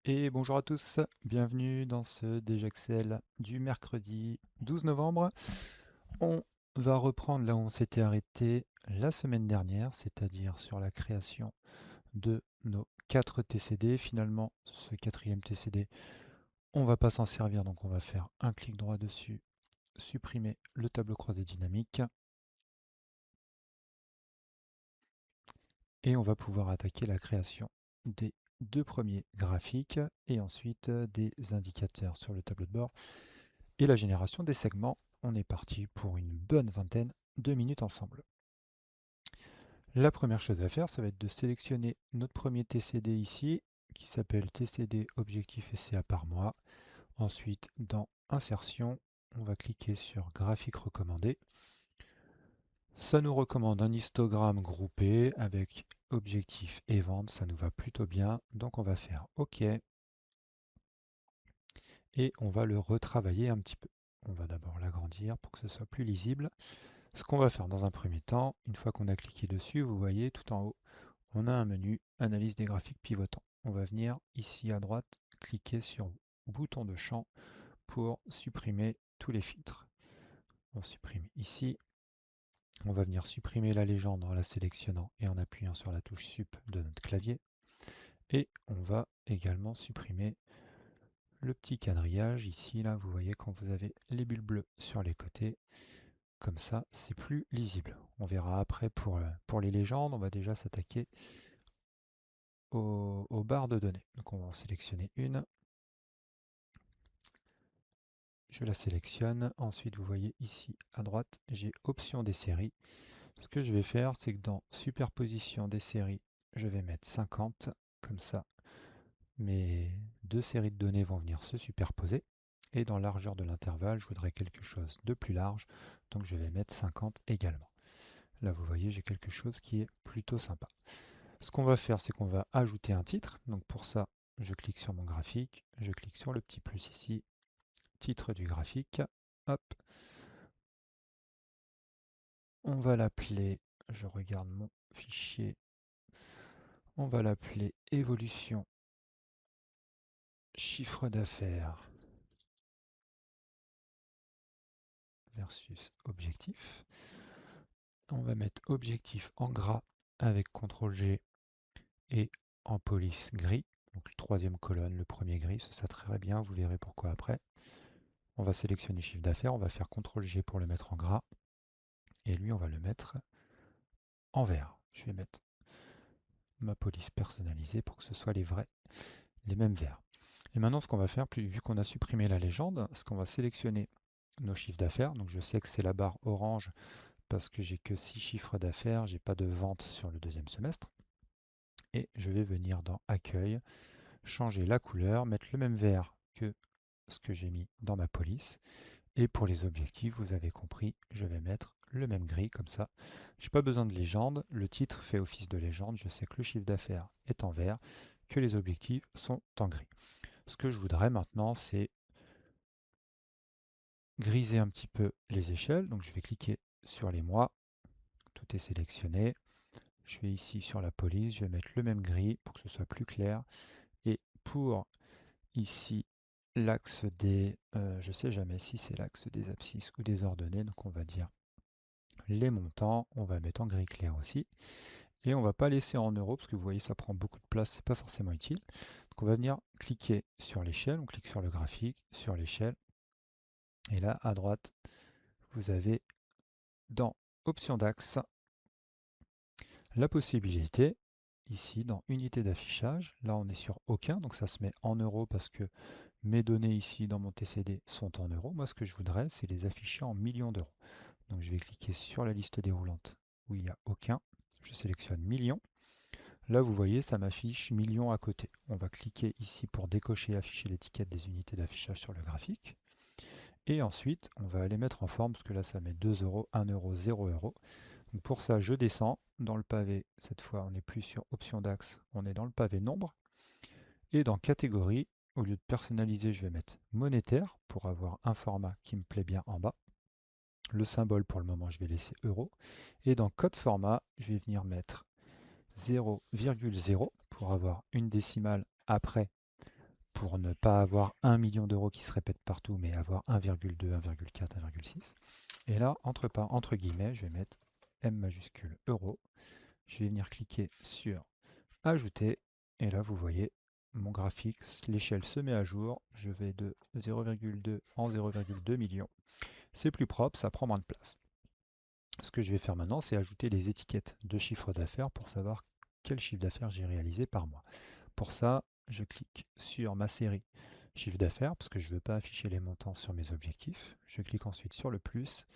Et bonjour à tous, bienvenue dans ce DGExcel du mercredi 12 novembre. On va reprendre là où on s'était arrêté la semaine dernière, c'est-à-dire sur la création de nos 4 TCD. Finalement, ce quatrième TCD, on ne va pas s'en servir, donc on va faire un clic droit dessus, supprimer le tableau croisé dynamique, et on va pouvoir attaquer la création des deux premiers graphiques et ensuite des indicateurs sur le tableau de bord et la génération des segments. On est parti pour une bonne vingtaine de minutes ensemble. La première chose à faire, ça va être de sélectionner notre premier TCD ici, qui s'appelle TCD Objectif SCA par mois. Ensuite, dans Insertion, on va cliquer sur Graphique recommandé. Ça nous recommande un histogramme groupé avec objectif et vente, ça nous va plutôt bien. Donc on va faire OK et on va le retravailler un petit peu. On va d'abord l'agrandir pour que ce soit plus lisible. Ce qu'on va faire dans un premier temps, une fois qu'on a cliqué dessus, vous voyez tout en haut, on a un menu Analyse des graphiques pivotants. On va venir ici à droite, cliquer sur Bouton de champ pour supprimer tous les filtres. On supprime ici. On va venir supprimer la légende en la sélectionnant et en appuyant sur la touche Sup de notre clavier. Et on va également supprimer le petit quadrillage ici, là, vous voyez quand vous avez les bulles bleues sur les côtés. Comme ça, c'est plus lisible. On verra après pour les légendes, on va déjà s'attaquer aux barres de données. Donc on va en sélectionner une. Je la sélectionne. Ensuite, vous voyez ici à droite, j'ai Option des séries. Ce que je vais faire, c'est que dans Superposition des séries, je vais mettre 50. Comme ça, mes deux séries de données vont venir se superposer. Et dans largeur de l'intervalle, je voudrais quelque chose de plus large. Donc je vais mettre 50 également. Là, vous voyez, j'ai quelque chose qui est plutôt sympa. Ce qu'on va faire, c'est qu'on va ajouter un titre. Donc pour ça, je clique sur mon graphique, je clique sur le petit plus ici, titre du graphique. Hop. On va l'appeler, je regarde mon fichier, on va l'appeler évolution chiffre d'affaires versus objectif. On va mettre objectif en gras avec CTRL-G et en police gris. Donc la troisième colonne, le premier gris, ça sera très bien, vous verrez pourquoi après. On va sélectionner chiffre d'affaires, on va faire CTRL-G pour le mettre en gras. Et lui, on va le mettre en vert. Je vais mettre ma police personnalisée pour que ce soit les mêmes verts. Et maintenant, ce qu'on va faire, vu qu'on a supprimé la légende, c'est qu'on va sélectionner nos chiffres d'affaires. Donc je sais que c'est la barre orange parce que j'ai que 6 chiffres d'affaires, j'ai pas de vente sur le deuxième semestre. Et je vais venir dans Accueil, changer la couleur, mettre le même vert que ce que j'ai mis dans ma police. Et pour les objectifs, vous avez compris, je vais mettre le même gris comme ça. Je n'ai pas besoin de légende, le titre fait office de légende, je sais que le chiffre d'affaires est en vert, que les objectifs sont en gris. Ce que je voudrais maintenant, c'est griser un petit peu les échelles. Donc je vais cliquer sur les mois, tout est sélectionné. Je vais ici sur la police, je vais mettre le même gris pour que ce soit plus clair. Et pour ici l'axe des, je ne sais jamais si c'est l'axe des abscisses ou des ordonnées, donc on va dire les montants, on va mettre en gris clair aussi. Et on ne va pas laisser en euros, parce que vous voyez, ça prend beaucoup de place, c'est pas forcément utile. Donc on va venir cliquer sur l'échelle, on clique sur le graphique, sur l'échelle. Et là, à droite, vous avez dans Options d'axe la possibilité, ici dans Unité d'affichage, là on est sur aucun, donc ça se met en euros parce que mes données ici dans mon TCD sont en euros. Moi, ce que je voudrais, c'est les afficher en millions d'euros. Donc je vais cliquer sur la liste déroulante où il n'y a aucun. Je sélectionne millions. Là, vous voyez, ça m'affiche millions à côté. On va cliquer ici pour décocher et afficher l'étiquette des unités d'affichage sur le graphique. Et ensuite, on va aller mettre en forme, parce que là, ça met 2 euros, 1 euro, 0 euros. Donc pour ça, je descends dans le pavé. Cette fois, on n'est plus sur Option d'axe, on est dans le pavé nombre. Et dans Catégorie, au lieu de personnaliser, je vais mettre monétaire pour avoir un format qui me plaît bien en bas. Le symbole, pour le moment, je vais laisser euro. Et dans code format, je vais venir mettre 0,0 pour avoir une décimale après pour ne pas avoir 1 million d'euros qui se répètent partout, mais avoir 1,2, 1,4, 1,6. Et là, entre guillemets, je vais mettre M majuscule euro. Je vais venir cliquer sur Ajouter. Et là, vous voyez, mon graphique, l'échelle se met à jour. Je vais de 0,2 en 0,2 millions. C'est plus propre, ça prend moins de place. Ce que je vais faire maintenant, c'est ajouter les étiquettes de chiffre d'affaires pour savoir quel chiffre d'affaires j'ai réalisé par mois. Pour ça, je clique sur ma série chiffre d'affaires, parce que je ne veux pas afficher les montants sur mes objectifs. Je clique ensuite sur le plus,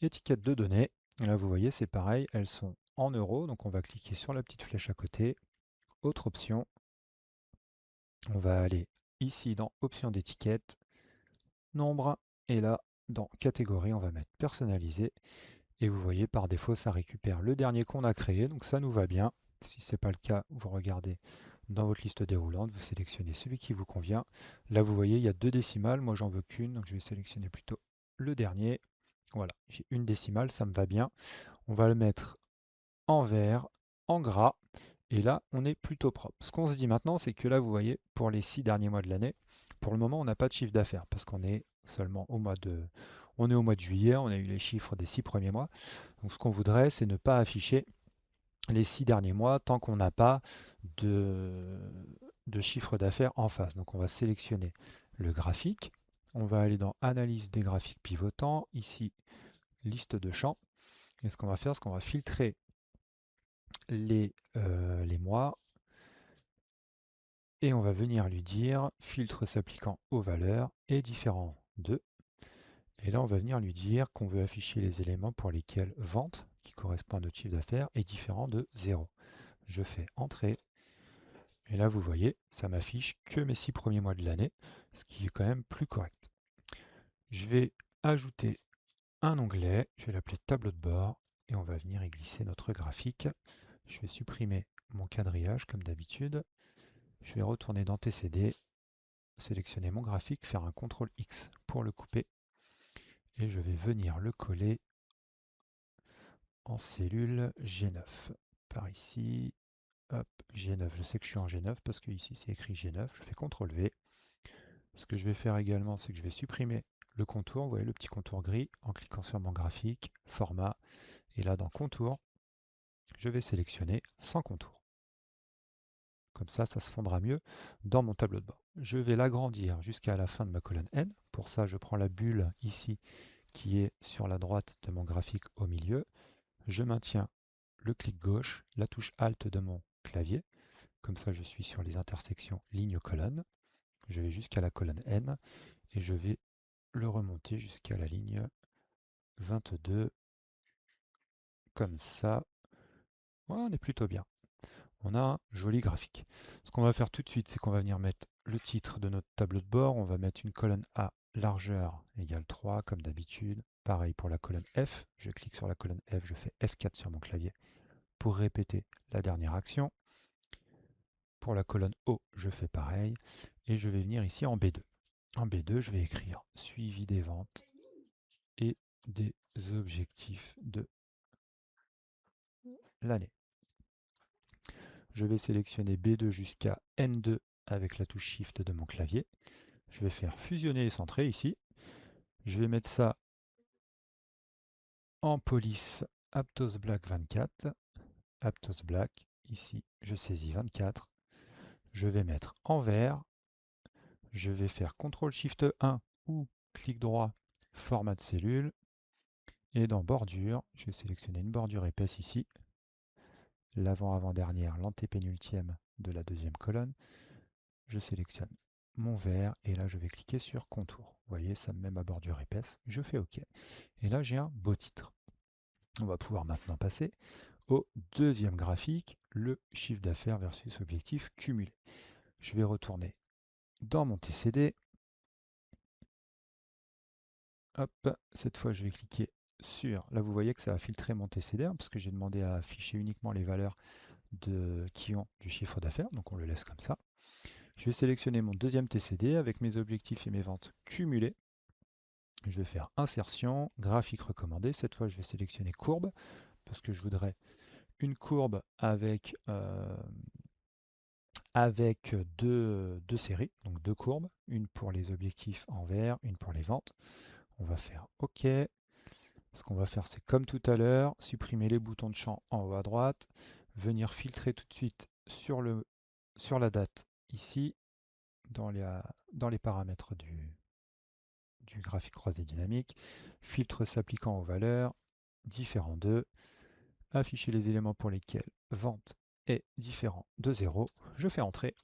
étiquette de données. Et là, vous voyez, c'est pareil, elles sont en euros. Donc, on va cliquer sur la petite flèche à côté. Autre option. On va aller ici dans options d'étiquette, nombre. Et là, dans catégorie, on va mettre personnalisé. Et vous voyez, par défaut, ça récupère le dernier qu'on a créé. Donc, ça nous va bien. Si ce n'est pas le cas, vous regardez dans votre liste déroulante, vous sélectionnez celui qui vous convient. Là, vous voyez, il y a 2 décimales. Moi, j'en veux qu'une. Donc, je vais sélectionner plutôt le dernier. Voilà, j'ai une décimale, ça me va bien. On va le mettre en vert, en gras, et là, on est plutôt propre. Ce qu'on se dit maintenant, c'est que là, vous voyez, pour les 6 derniers mois de l'année, pour le moment, on n'a pas de chiffre d'affaires, parce qu'on est seulement au mois de... On est au mois de juillet, on a eu les chiffres des 6 premiers mois. Donc ce qu'on voudrait, c'est ne pas afficher les 6 derniers mois tant qu'on n'a pas de chiffre d'affaires en face. Donc on va sélectionner le graphique. On va aller dans Analyse des graphiques pivotants. Ici, liste de champs. Et ce qu'on va faire, c'est qu'on va filtrer les mois. Et on va venir lui dire filtre s'appliquant aux valeurs et différent de. Et là, on va venir lui dire qu'on veut afficher les éléments pour lesquels vente, qui correspond à notre chiffre d'affaires, est différent de 0. Je fais Entrée. Et là, vous voyez, ça m'affiche que mes 6 premiers mois de l'année, ce qui est quand même plus correct. Je vais ajouter un onglet, je vais l'appeler tableau de bord, et on va venir y glisser notre graphique. Je vais supprimer mon quadrillage comme d'habitude. Je vais retourner dans TCD, sélectionner mon graphique, faire un CTRL X pour le couper, et je vais venir le coller en cellule G9. Par ici, hop, G9, je sais que je suis en G9 parce que ici c'est écrit G9, je fais CTRL V. Ce que je vais faire également, c'est que je vais supprimer le contour, vous voyez le petit contour gris, en cliquant sur mon graphique, format, et là dans contour, je vais sélectionner sans contour. Comme ça se fondra mieux dans mon tableau de bord. Je vais l'agrandir jusqu'à la fin de ma colonne N. Pour ça, je prends la bulle ici qui est sur la droite de mon graphique au milieu. Je maintiens le clic gauche, la touche Alt de mon clavier. Comme ça, je suis sur les intersections ligne-colonne. Je vais jusqu'à la colonne N et je vais le remonter jusqu'à la ligne 22. Comme ça. Ouais, on est plutôt bien. On a un joli graphique. Ce qu'on va faire tout de suite, c'est qu'on va venir mettre le titre de notre tableau de bord. On va mettre une colonne A, largeur égale 3, comme d'habitude. Pareil pour la colonne F. Je clique sur la colonne F, je fais F4 sur mon clavier pour répéter la dernière action. Pour la colonne O, je fais pareil. Et je vais venir ici en B2. En B2, je vais écrire suivi des ventes et des objectifs de l'année. Je vais sélectionner B2 jusqu'à N2 avec la touche Shift de mon clavier. Je vais faire fusionner et centrer ici. Je vais mettre ça en police Aptos Black 24. Aptos Black, ici je saisis 24. Je vais mettre en vert. Je vais faire CTRL SHIFT 1 ou clic droit, format de cellule. Et dans bordure, je vais sélectionner une bordure épaisse ici. L'avant-avant-dernière, l'antépénultième de la deuxième colonne. Je sélectionne mon vert et là je vais cliquer sur contour. Vous voyez, ça me met ma bordure épaisse. Je fais OK. Et là j'ai un beau titre. On va pouvoir maintenant passer au deuxième graphique, le chiffre d'affaires versus objectif cumulé. Je vais retourner dans mon TCD. Hop, cette fois je vais cliquer sur... Là vous voyez que ça a filtré mon TCD parce que j'ai demandé à afficher uniquement les valeurs qui ont du chiffre d'affaires, donc on le laisse comme ça. Je vais sélectionner mon deuxième TCD avec mes objectifs et mes ventes cumulées. Je vais faire insertion, graphique recommandé. Cette fois, je vais sélectionner courbe parce que je voudrais une courbe avec avec deux séries, donc deux courbes, une pour les objectifs en vert, une pour les ventes. On va faire OK. Ce qu'on va faire, c'est comme tout à l'heure, supprimer les boutons de champ en haut à droite, venir filtrer tout de suite sur la date ici, dans les paramètres du graphique croisé dynamique, filtre s'appliquant aux valeurs, différent de, afficher les éléments pour lesquels vente est différent de 0, je fais entrer,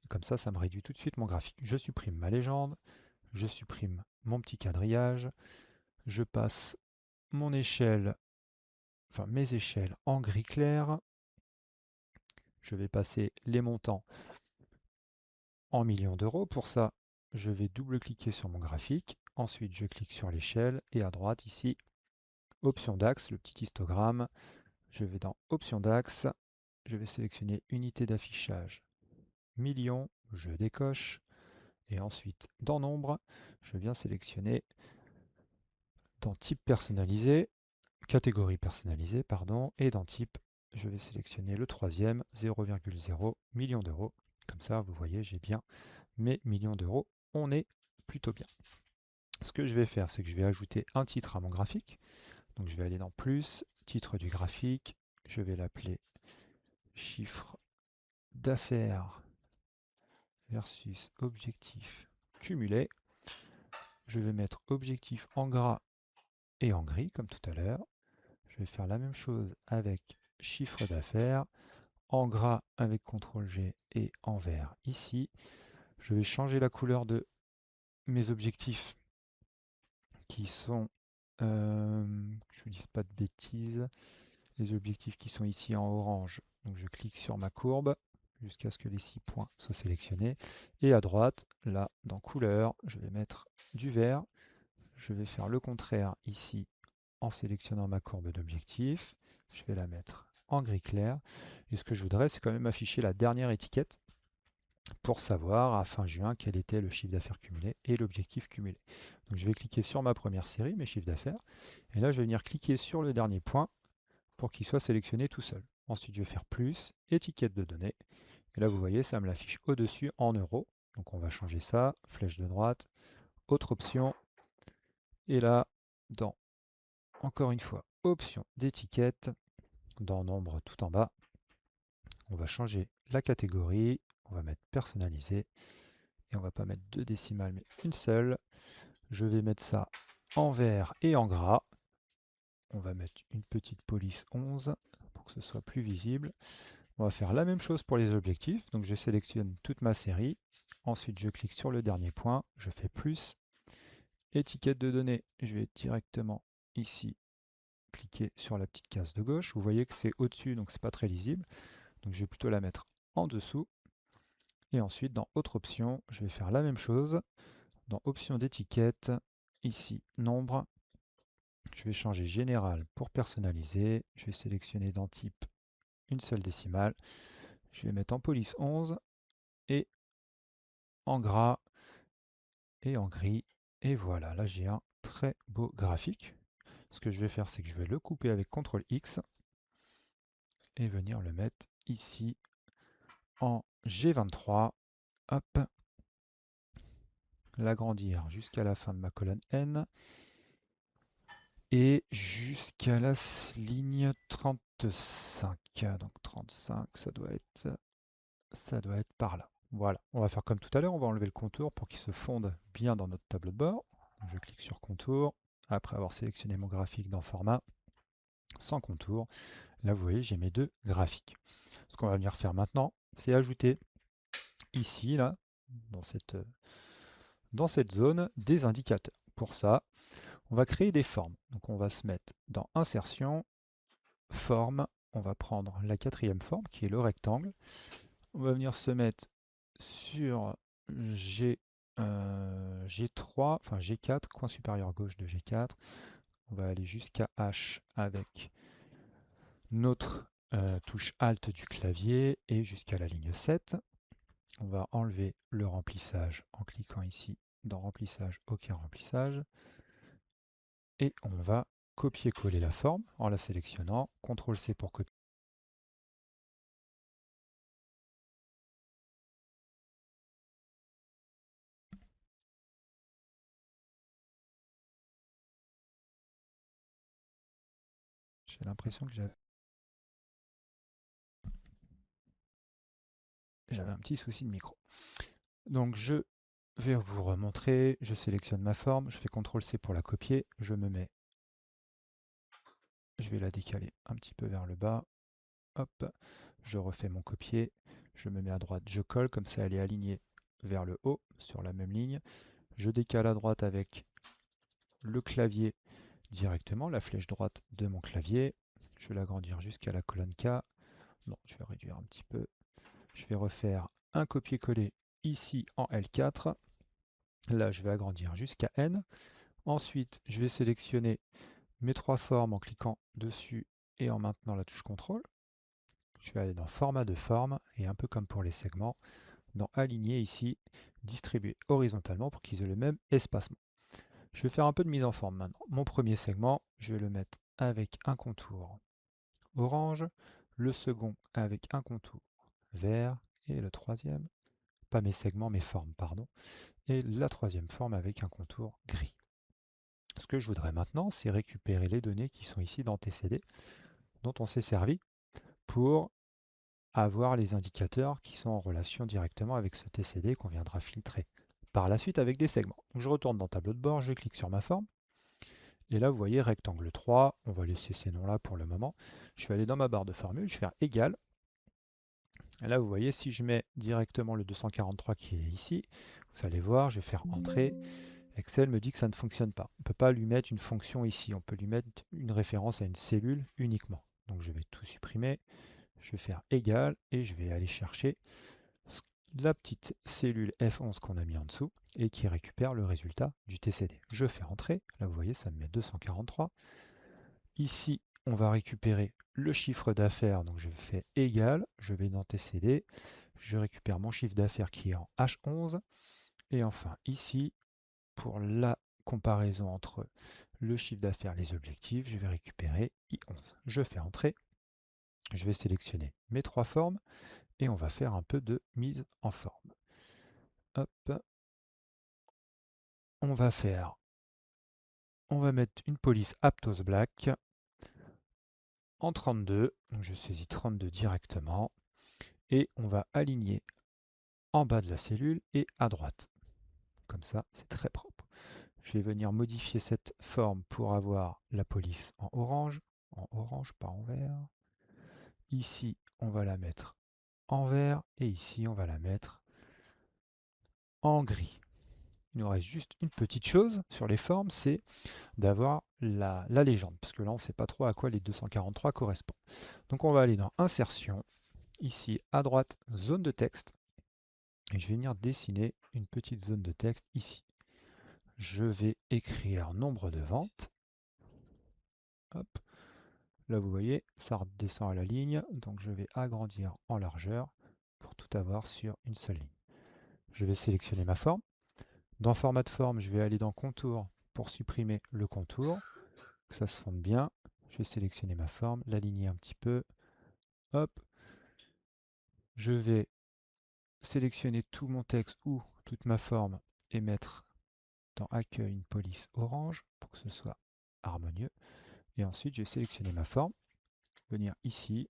comme ça me réduit tout de suite mon graphique. Je supprime ma légende, je supprime mon petit quadrillage, je passe mon échelle, enfin mes échelles en gris clair, je vais passer les montants en millions d'euros. Pour ça, je vais double-cliquer sur mon graphique, ensuite je clique sur l'échelle et à droite ici, option d'axe, le petit histogramme, je vais dans option d'axe, je vais sélectionner unité d'affichage, millions, je décoche, et ensuite dans nombre, je viens sélectionner dans type personnalisé, catégorie personnalisée, pardon, et dans type, je vais sélectionner le troisième, 0,0 million d'euros. Comme ça, vous voyez, j'ai bien mes millions d'euros. On est plutôt bien. Ce que je vais faire, c'est que je vais ajouter un titre à mon graphique. Donc je vais aller dans plus, titre du graphique, je vais l'appeler chiffre d'affaires versus objectif cumulé. Je vais mettre objectif en gras et en gris comme tout à l'heure. Je vais faire la même chose avec chiffre d'affaires en gras avec CTRL-G et en vert ici. Je vais changer la couleur de mes objectifs qui sont, que je ne vous dise pas de bêtises, les objectifs qui sont ici en orange. Donc je clique sur ma courbe jusqu'à ce que les 6 points soient sélectionnés. Et à droite, là, dans couleur, je vais mettre du vert. Je vais faire le contraire ici en sélectionnant ma courbe d'objectif. Je vais la mettre en gris clair. Et ce que je voudrais, c'est quand même afficher la dernière étiquette pour savoir à fin juin quel était le chiffre d'affaires cumulé et l'objectif cumulé. Donc je vais cliquer sur ma première série, mes chiffres d'affaires. Et là, je vais venir cliquer sur le dernier point pour qu'il soit sélectionné tout seul. Ensuite, je vais faire plus, étiquette de données. Et là, vous voyez, ça me l'affiche au-dessus en euros. Donc on va changer ça, flèche de droite, autre option. Et là, dans, encore une fois, option d'étiquette, dans nombre tout en bas, on va changer la catégorie, on va mettre personnalisé, et on va pas mettre deux décimales, mais une seule. Je vais mettre ça en vert et en gras. On va mettre une petite police 11 pour que ce soit plus visible. On va faire la même chose pour les objectifs. Donc je sélectionne toute ma série. Ensuite, je clique sur le dernier point. Je fais plus. Étiquette de données. Je vais directement ici cliquer sur la petite case de gauche. Vous voyez que c'est au-dessus, donc c'est pas très lisible. Donc je vais plutôt la mettre en dessous. Et ensuite, dans Autre option, je vais faire la même chose. Dans Option d'étiquette, ici, nombre. Je vais changer Général pour personnaliser. Je vais sélectionner dans Type une seule décimale. Je vais mettre en police 11 et en gras et en gris. Et voilà, là j'ai un très beau graphique. Ce que je vais faire, c'est que je vais le couper avec CTRL X et venir le mettre ici en G23. Hop, l'agrandir jusqu'à la fin de ma colonne N et jusqu'à la ligne 35. Donc 35, ça doit être par là. Voilà, on va faire comme tout à l'heure, on va enlever le contour pour qu'il se fonde bien dans notre tableau de bord. Donc je clique sur contour, après avoir sélectionné mon graphique dans format, sans contour. Là, vous voyez, j'ai mes deux graphiques. Ce qu'on va venir faire maintenant, c'est ajouter ici, là, dans cette zone, des indicateurs. Pour ça, on va créer des formes. Donc on va se mettre dans Insertion, Forme, on va prendre la quatrième forme, qui est le rectangle. On va venir se mettre sur G3, enfin G4, coin supérieur gauche de G4. On va aller jusqu'à H avec notre touche Alt du clavier et jusqu'à la ligne 7. On va enlever le remplissage en cliquant ici dans Remplissage, OK Remplissage. Et on va copier-coller la forme en la sélectionnant. CTRL-C pour copier. J'ai l'impression que j'avais un petit souci de micro. Donc je vais vous remontrer, je sélectionne ma forme, je fais CTRL-C pour la copier, je vais la décaler un petit peu vers le bas, hop, je refais mon copier, je me mets à droite, je colle, comme ça elle est alignée vers le haut, sur la même ligne, je décale à droite avec le clavier directement, la flèche droite de mon clavier, je vais l'agrandir jusqu'à la colonne K, non, je vais réduire un petit peu, je vais refaire un copier-coller ici en L4, là je vais agrandir jusqu'à N, ensuite je vais sélectionner mes trois formes en cliquant dessus et en maintenant la touche CTRL. Je vais aller dans format de forme et un peu comme pour les segments, dans aligner ici, distribuer horizontalement pour qu'ils aient le même espacement. Je vais faire un peu de mise en forme maintenant. Mon premier segment, je vais le mettre avec un contour orange, le second avec un contour vert et le troisième, pas mes segments, mes formes, pardon, et la troisième forme avec un contour gris. Ce que je voudrais maintenant, c'est récupérer les données qui sont ici dans TCD, dont on s'est servi pour avoir les indicateurs qui sont en relation directement avec ce TCD qu'on viendra filtrer par la suite avec des segments. Donc je retourne dans tableau de bord, je clique sur ma forme, et là vous voyez rectangle 3, on va laisser ces noms là pour le moment. Je vais aller dans ma barre de formule, je vais faire égal, et là vous voyez si je mets directement le 243 qui est ici, vous allez voir, je vais faire entrée, Excel me dit que ça ne fonctionne pas. On ne peut pas lui mettre une fonction ici, on peut lui mettre une référence à une cellule uniquement. Donc je vais tout supprimer, je vais faire égal et je vais aller chercher la petite cellule F11 qu'on a mis en dessous et qui récupère le résultat du TCD. Je fais entrer, là vous voyez ça me met 243. Ici on va récupérer le chiffre d'affaires, donc je fais égal, je vais dans TCD, je récupère mon chiffre d'affaires qui est en H11 et enfin ici pour la comparaison entre le chiffre d'affaires et les objectifs, je vais récupérer I11. Je fais entrer, je vais sélectionner mes trois formes et on va faire un peu de mise en forme. Hop, on va mettre une police Aptos Black en 32, donc je saisis 32 directement et on va aligner en bas de la cellule et à droite. Comme ça, c'est très propre. Je vais venir modifier cette forme pour avoir la police en orange, pas en vert. Ici, on va la mettre en vert et ici, on va la mettre en gris. Il nous reste juste une petite chose sur les formes, c'est d'avoir la légende, parce que là, on ne sait pas trop à quoi les 243 correspondent. Donc, on va aller dans Insertion, ici à droite, zone de texte, et je vais venir dessiner une petite zone de texte ici. Je vais écrire nombre de ventes. Hop. Là, vous voyez, ça redescend à la ligne, donc je vais agrandir en largeur pour tout avoir sur une seule ligne. Je vais sélectionner ma forme. Dans format de forme, je vais aller dans contour pour supprimer le contour, que ça se fonde bien. Je vais sélectionner ma forme, l'aligner un petit peu. Hop. Je vais sélectionner tout mon texte ou toute ma forme et mettre dans accueil une police orange pour que ce soit harmonieux. Et ensuite, je vais sélectionner ma forme, venir ici,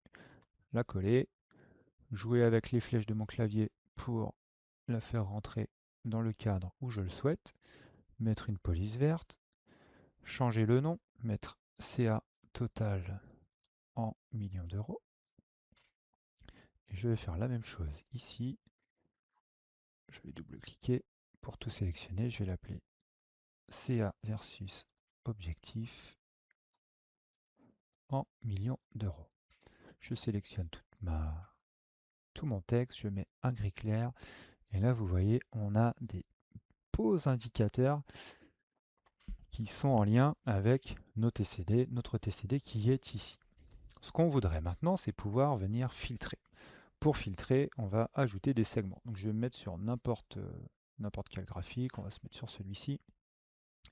la coller, jouer avec les flèches de mon clavier pour la faire rentrer dans le cadre où je le souhaite, mettre une police verte, changer le nom, mettre CA total en millions d'euros. Et je vais faire la même chose ici. Je vais double-cliquer pour tout sélectionner. Je vais l'appeler CA versus objectif en millions d'euros. Je sélectionne tout mon texte, je mets un gris clair. Et là, vous voyez, on a des beaux indicateurs qui sont en lien avec notre TCD qui est ici. Ce qu'on voudrait maintenant, c'est pouvoir venir filtrer. Pour filtrer, on va ajouter des segments. Donc je vais me mettre sur n'importe quel graphique, on va se mettre sur celui-ci.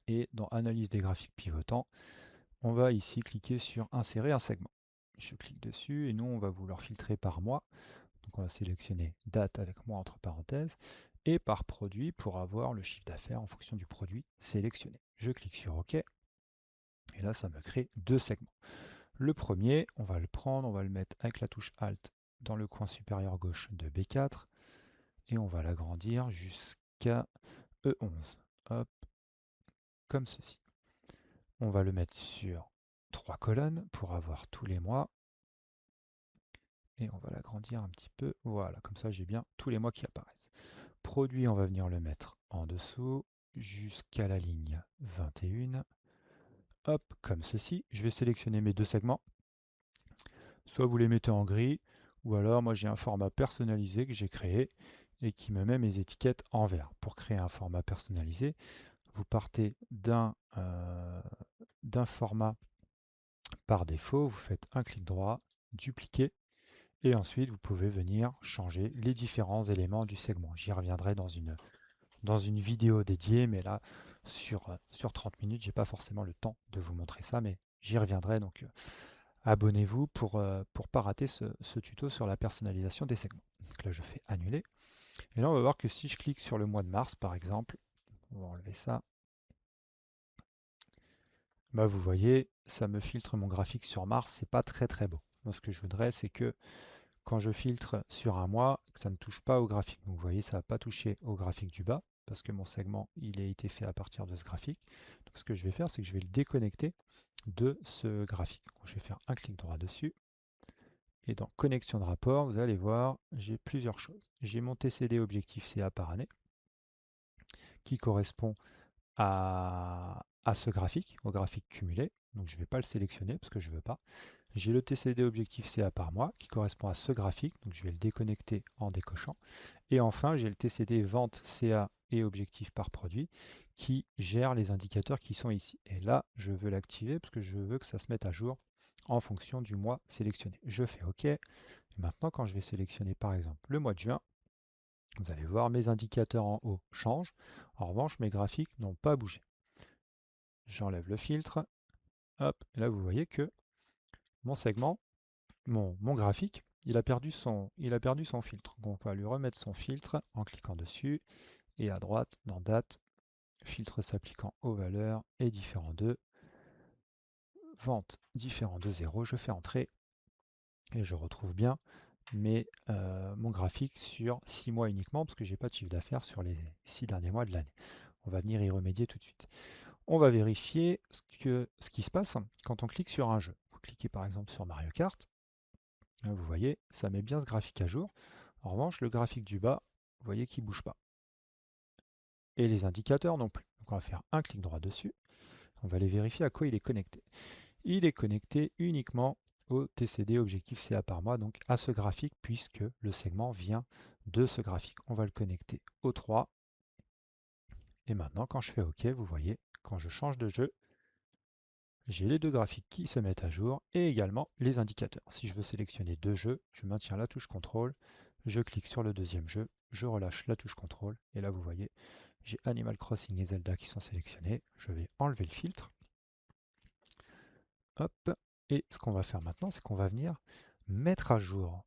Et dans Analyse des graphiques pivotants, on va ici cliquer sur Insérer un segment. Je clique dessus et nous, on va vouloir filtrer par mois. Donc on va sélectionner date avec mois entre parenthèses et par produit pour avoir le chiffre d'affaires en fonction du produit sélectionné. Je clique sur OK et là, ça me crée deux segments. Le premier, on va le prendre, on va le mettre avec la touche Alt dans le coin supérieur gauche de B4 et on va l'agrandir jusqu'à E11. Hop, comme ceci. On va le mettre sur 3 colonnes pour avoir tous les mois. Et on va l'agrandir un petit peu. Voilà, comme ça j'ai bien tous les mois qui apparaissent. Produit, on va venir le mettre en dessous jusqu'à la ligne 21. Hop, comme ceci. Je vais sélectionner mes deux segments. Soit vous les mettez en gris, ou alors moi j'ai un format personnalisé que j'ai créé et qui me met mes étiquettes en vert. Pour créer un format personnalisé, vous partez d'un format par défaut, vous faites un clic droit, dupliquer, et ensuite vous pouvez venir changer les différents éléments du segment. J'y reviendrai dans une vidéo dédiée, mais là, sur 30 minutes, j'ai pas forcément le temps de vous montrer ça, mais j'y reviendrai, donc abonnez-vous pour ne pas rater ce tuto sur la personnalisation des segments. Donc là, je fais annuler. Et là, on va voir que si je clique sur le mois de mars, par exemple, on va enlever ça, bah, vous voyez, ça me filtre mon graphique sur mars, c'est pas très très beau. Moi, ce que je voudrais, c'est que quand je filtre sur un mois, que ça ne touche pas au graphique. Donc vous voyez, ça ne va pas toucher au graphique du bas, parce que mon segment, il a été fait à partir de ce graphique. Donc ce que je vais faire, c'est que je vais le déconnecter de ce graphique. Donc, je vais faire un clic droit dessus. Et dans connexion de rapport, vous allez voir, j'ai plusieurs choses. J'ai mon TCD objectif CA par année, qui correspond à ce graphique, au graphique cumulé. Donc je ne vais pas le sélectionner parce que je ne veux pas. J'ai le TCD objectif CA par mois qui correspond à ce graphique, donc je vais le déconnecter en décochant. Et enfin, j'ai le TCD vente CA et objectif par produit qui gère les indicateurs qui sont ici. Et là, je veux l'activer parce que je veux que ça se mette à jour en fonction du mois sélectionné. Je fais OK. Et maintenant, quand je vais sélectionner par exemple le mois de juin, vous allez voir mes indicateurs en haut changent. En revanche, mes graphiques n'ont pas bougé. J'enlève le filtre. Hop, et là vous voyez que mon segment, mon graphique, il a perdu son filtre. Donc on va lui remettre son filtre en cliquant dessus. Et à droite, dans date, filtre s'appliquant aux valeurs et différent de vente différent de 0. Je fais entrer et je retrouve bien mon graphique sur 6 mois uniquement parce que j'ai pas de chiffre d'affaires sur les 6 derniers mois de l'année. On va venir y remédier tout de suite. On va vérifier ce qui se passe quand on clique sur un jeu. Vous cliquez par exemple sur Mario Kart. Là, vous voyez, ça met bien ce graphique à jour. En revanche, le graphique du bas, vous voyez qu'il ne bouge pas. Et les indicateurs non plus. Donc on va faire un clic droit dessus. On va aller vérifier à quoi il est connecté. Il est connecté uniquement au TCD objectif CA par mois, donc à ce graphique, puisque le segment vient de ce graphique. On va le connecter au 3. Et maintenant, quand je fais OK, vous voyez, quand je change de jeu, j'ai les deux graphiques qui se mettent à jour et également les indicateurs. Si je veux sélectionner deux jeux, je maintiens la touche CTRL, je clique sur le deuxième jeu, je relâche la touche CTRL et là vous voyez, j'ai Animal Crossing et Zelda qui sont sélectionnés. Je vais enlever le filtre. Hop. Et ce qu'on va faire maintenant, c'est qu'on va venir mettre à jour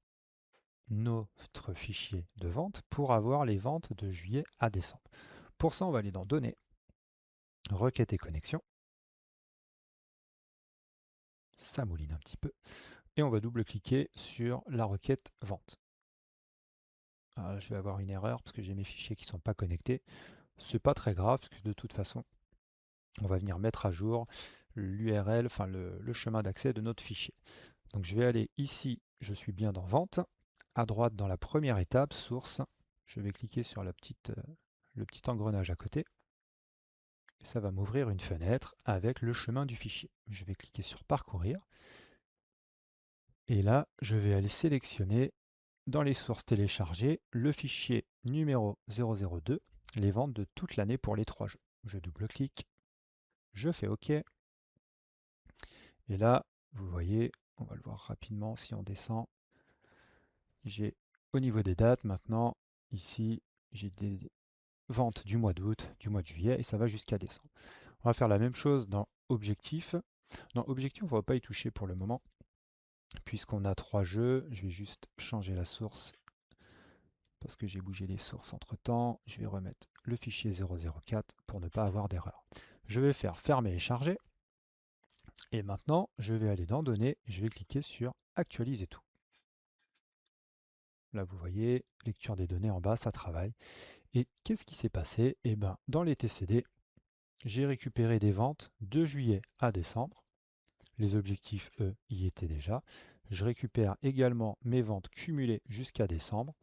notre fichier de vente pour avoir les ventes de juillet à décembre. Pour ça, on va aller dans Données, Requêtes et connexions. Ça mouline un petit peu. Et on va double-cliquer sur la requête vente. Je vais avoir une erreur parce que j'ai mes fichiers qui ne sont pas connectés. Ce n'est pas très grave parce que de toute façon, on va venir mettre à jour l'URL, enfin le chemin d'accès de notre fichier. Donc je vais aller ici, je suis bien dans vente. À droite, dans la première étape, source, je vais cliquer sur le petit engrenage à côté. Et ça va m'ouvrir une fenêtre avec le chemin du fichier. Je vais cliquer sur parcourir. Et là, je vais aller sélectionner dans les sources téléchargées le fichier numéro 002, les ventes de toute l'année pour les 3 jeux. Je double-clique, je fais OK. Et là, vous voyez, on va le voir rapidement si on descend. J'ai au niveau des dates maintenant, ici, j'ai des ventes du mois d'août, du mois de juillet et ça va jusqu'à décembre. On va faire la même chose dans Objectif. Dans Objectif, on ne va pas y toucher pour le moment puisqu'on a 3 jeux. Je vais juste changer la source parce que j'ai bougé les sources entre temps. Je vais remettre le fichier 004 pour ne pas avoir d'erreur. Je vais faire fermer et charger. Et maintenant, je vais aller dans Données, je vais cliquer sur Actualiser tout. Là, vous voyez, lecture des données en bas, ça travaille. Et qu'est-ce qui s'est passé? Eh bien, dans les TCD, j'ai récupéré des ventes de juillet à décembre. Les objectifs, eux, y étaient déjà. Je récupère également mes ventes cumulées jusqu'à décembre.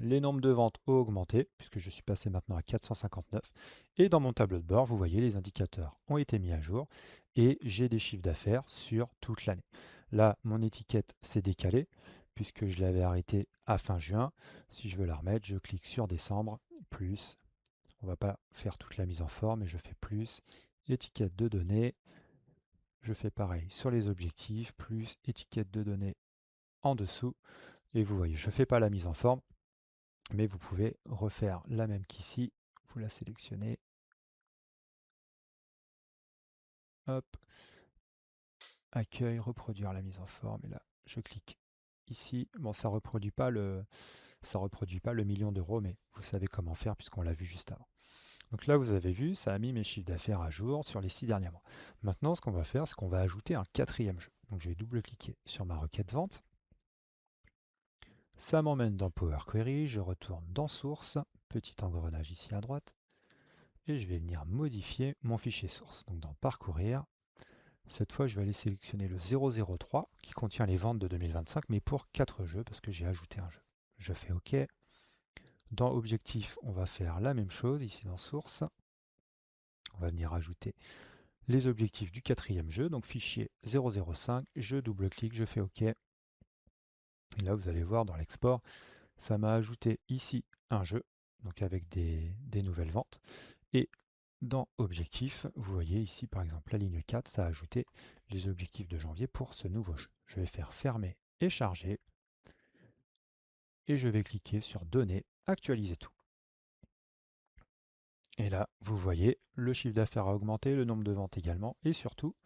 Les nombres de ventes ont augmenté, puisque je suis passé maintenant à 459. Et dans mon tableau de bord, vous voyez, les indicateurs ont été mis à jour et j'ai des chiffres d'affaires sur toute l'année. Là, mon étiquette s'est décalée, puisque je l'avais arrêtée à fin juin. Si je veux la remettre, je clique sur décembre, plus. On ne va pas faire toute la mise en forme, mais je fais plus, étiquette de données. Je fais pareil sur les objectifs, plus étiquette de données en dessous. Et vous voyez, je ne fais pas la mise en forme, mais vous pouvez refaire la même qu'ici. Vous la sélectionnez. Hop. Accueil, reproduire la mise en forme. Et là, je clique ici. Bon, ça ne reproduit pas le million d'euros, mais vous savez comment faire puisqu'on l'a vu juste avant. Donc là, vous avez vu, ça a mis mes chiffres d'affaires à jour sur les 6 derniers mois. Maintenant, ce qu'on va faire, c'est qu'on va ajouter un quatrième jeu. Donc je vais double-cliquer sur ma requête vente. Ça m'emmène dans Power Query, je retourne dans Source, petit engrenage ici à droite, et je vais venir modifier mon fichier source. Donc dans Parcourir, cette fois je vais aller sélectionner le 003 qui contient les ventes de 2025, mais pour 4 jeux, parce que j'ai ajouté un jeu. Je fais OK. Dans Objectif, on va faire la même chose, ici dans Source. On va venir ajouter les objectifs du quatrième jeu, donc fichier 005, je double-clique, je fais OK. Et là, vous allez voir dans l'export, ça m'a ajouté ici un jeu, donc avec des nouvelles ventes. Et dans Objectifs, vous voyez ici par exemple la ligne 4, ça a ajouté les objectifs de janvier pour ce nouveau jeu. Je vais faire fermer et charger. Et je vais cliquer sur Données, actualiser tout. Et là, vous voyez, le chiffre d'affaires a augmenté, le nombre de ventes également, et surtout,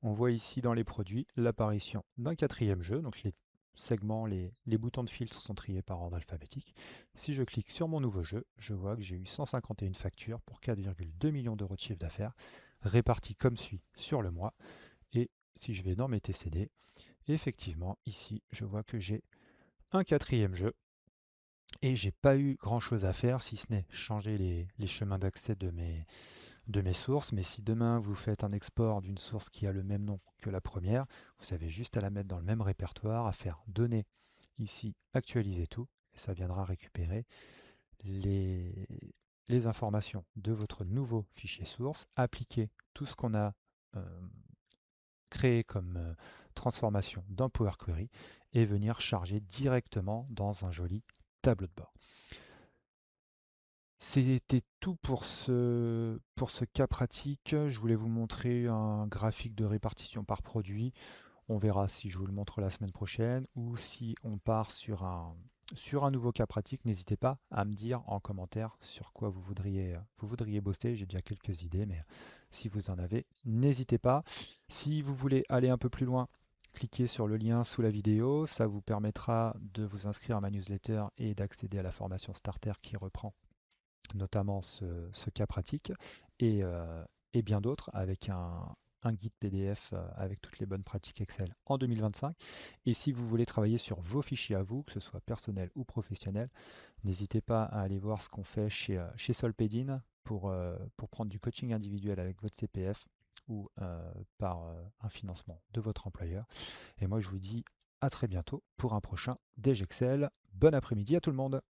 on voit ici dans les produits l'apparition d'un quatrième jeu, donc les segments, les boutons de filtre sont triés par ordre alphabétique. Si je clique sur mon nouveau jeu, je vois que j'ai eu 151 factures pour 4,2 millions d'euros de chiffre d'affaires, répartis comme suit sur le mois. Et si je vais dans mes TCD, effectivement, ici, je vois que j'ai un quatrième jeu et j'ai pas eu grand chose à faire si ce n'est changer les chemins d'accès de mes sources. Mais si demain vous faites un export d'une source qui a le même nom que la première, vous avez juste à la mettre dans le même répertoire, à faire données ici, actualiser tout, et ça viendra récupérer les, les informations de votre nouveau fichier source, appliquer tout ce qu'on a créé comme transformation dans Power Query et venir charger directement dans un joli tableau de bord. C'était tout pour ce cas pratique. Je voulais vous montrer un graphique de répartition par produit. On verra si je vous le montre la semaine prochaine ou si on part sur un nouveau cas pratique. N'hésitez pas à me dire en commentaire sur quoi vous voudriez bosser. J'ai déjà quelques idées, mais si vous en avez, n'hésitez pas. Si vous voulez aller un peu plus loin, cliquez sur le lien sous la vidéo. Ça vous permettra de vous inscrire à ma newsletter et d'accéder à la formation Starter qui reprend notamment ce cas pratique et bien d'autres avec un guide PDF avec toutes les bonnes pratiques Excel en 2025. Et si vous voulez travailler sur vos fichiers à vous, que ce soit personnel ou professionnel, n'hésitez pas à aller voir ce qu'on fait chez Solpedin pour prendre du coaching individuel avec votre CPF ou par un financement de votre employeur. Et moi, je vous dis à très bientôt pour un prochain DG Excel. Bon après-midi à tout le monde.